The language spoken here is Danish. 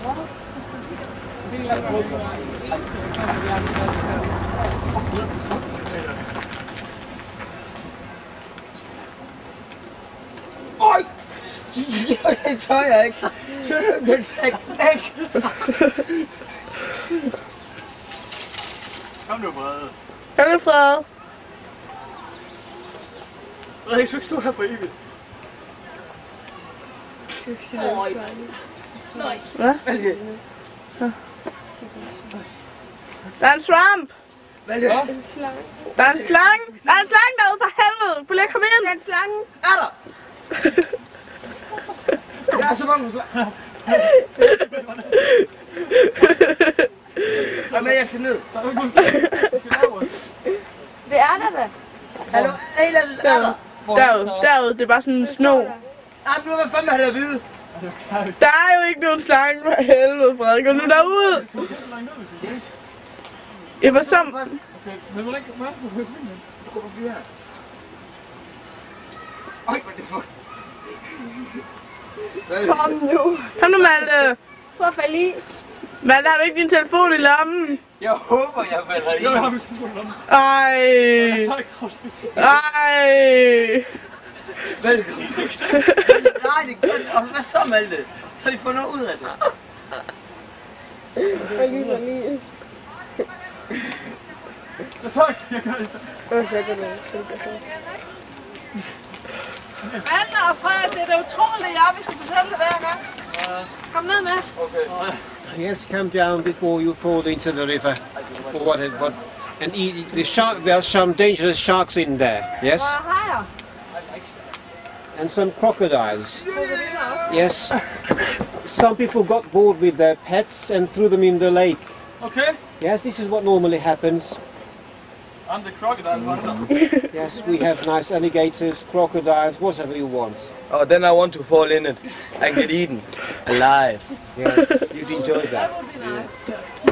Oj! Det tør jeg ikke. Den skal ikke. Kom nu, Frede. Kom nu, Frede. Frederik, så ikke stå her for evigt. Nej. Hvad? Der er en swamp. Hvad er det? Der er en slange. Der er en slange derude for helvede. Prøv lige at komme ind. Der er en slange. Er der? Der er så mange slanger. Hvad med, jeg skal ned? Det er der da. Hallo? Er der? Derude. Det er bare sådan en sno. Nej, men hvad fanden har det at vide? Der er jo ikke nogen slange for helvede, Frederik. Gå nu derud. Jeg var som... Okay, men hvor længe kan man Gå på 4 her. Øj, hvad er det for? Kom nu. Kom nu, Malte. Prøv at falde i. Malte, har du ikke din telefon i lommen? Jeg håber, jeg falder i. Jeg har min telefon i lommen. Ej. Jeg tager ikke kraftigt. Ej. Velkommen. Nej, det er godt. Og hvad så, Malte? Så vi får noget ud af det. Jeg tager ikke. Jeg gør det. Malte og Frederik, det er det utrolige, vi skal fortælle det hver gang. Kom ned med. Okay. Yes, come down before you fall into the river. Or what? And eat the shark. There's some dangerous sharks in there. Yes, Og hajer. and some crocodiles. Yes. Some people got bored with their pets and threw them in the lake. Okay. Yes, this is what normally happens. I'm the crocodile hunter. Yes, we have nice alligators, crocodiles, whatever you want. Oh, then I want to fall in it and get eaten alive. Yeah, you'd enjoy that. That would be nice.